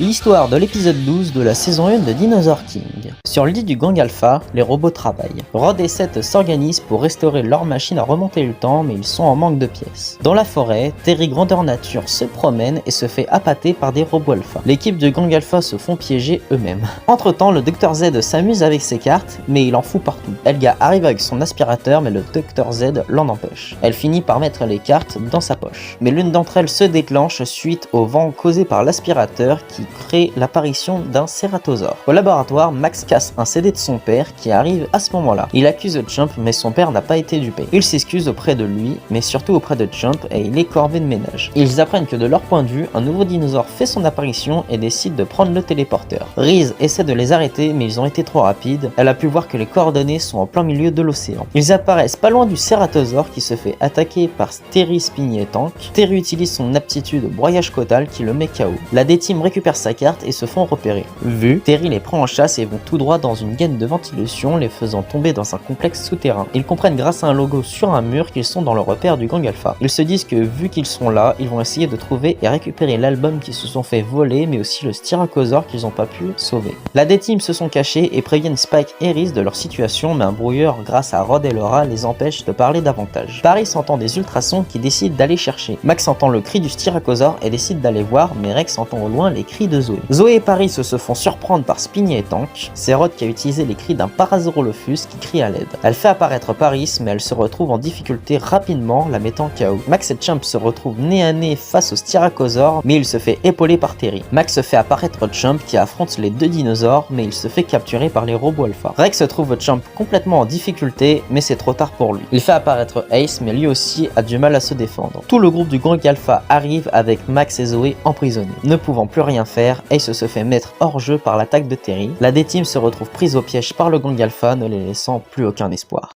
L'histoire de l'épisode 12 de la saison 1 de Dinosaur King. Sur l'île du Gang Alpha, les robots travaillent. Rod et Seth s'organisent pour restaurer leur machine à remonter le temps, mais ils sont en manque de pièces. Dans la forêt, Terry Grandeur Nature se promène et se fait appâter par des robots alpha. L'équipe du Gang Alpha se font piéger eux-mêmes. Entre temps, le Dr Z s'amuse avec ses cartes, mais il en fout partout. Elga arrive avec son aspirateur, mais le Dr Z l'en empêche. Elle finit par mettre les cartes dans sa poche. Mais l'une d'entre elles se déclenche suite au vent causé par l'aspirateur qui crée l'apparition d'un cératosaure. Au laboratoire, Max casse un CD de son père qui arrive à ce moment-là. Il accuse Chump, mais son père n'a pas été dupé. Il s'excuse auprès de lui, mais surtout auprès de Chump, et il est corvé de ménage. Ils apprennent que de leur point de vue, un nouveau dinosaure fait son apparition et décide de prendre le téléporteur. Reese essaie de les arrêter, mais ils ont été trop rapides. Elle a pu voir que les coordonnées sont en plein milieu de l'océan. Ils apparaissent pas loin du cératosaure qui se fait attaquer par Terry Spinny et Tank. Terry utilise son aptitude au broyage caudal qui le met KO. La D-Team récupère sa carte et se font repérer. Vu, Terry les prend en chasse et vont tout droit dans une gaine de ventilation, les faisant tomber dans un complexe souterrain. Ils comprennent grâce à un logo sur un mur qu'ils sont dans le repère du Gang Alpha. Ils se disent que vu qu'ils sont là, ils vont essayer de trouver et récupérer l'album qu'ils se sont fait voler, mais aussi le styracosaure qu'ils n'ont pas pu sauver. La D-Team se sont cachés et préviennent Spike et Reese de leur situation, mais un brouilleur grâce à Rod et Laura les empêche de parler davantage. Paris entend des ultrasons qui décident d'aller chercher. Max entend le cri du styracosaure et décide d'aller voir, mais Rex entend au loin les cris de Zoé. Zoé et Paris se font surprendre par Spinny et Tank. C'est Rod qui a utilisé les cris d'un Parasaurolophus qui crie à l'aide. Elle fait apparaître Paris, mais elle se retrouve en difficulté rapidement, la mettant KO. Max et Chump se retrouvent nez à nez face au styracosaure, mais il se fait épauler par Terry. Max fait apparaître Chump qui affronte les deux dinosaures, mais il se fait capturer par les robots alpha. Rex trouve Chump complètement en difficulté, mais c'est trop tard pour lui. Il fait apparaître Ace, mais lui aussi a du mal à se défendre. Tout le groupe du Gang Alpha arrive avec Max et Zoé emprisonnés. Ne pouvant plus rien faire, Ace se fait mettre hors jeu par l'attaque de Terry. La D-Team se retrouve prise au piège par le Gang Alpha, ne les laissant plus aucun espoir.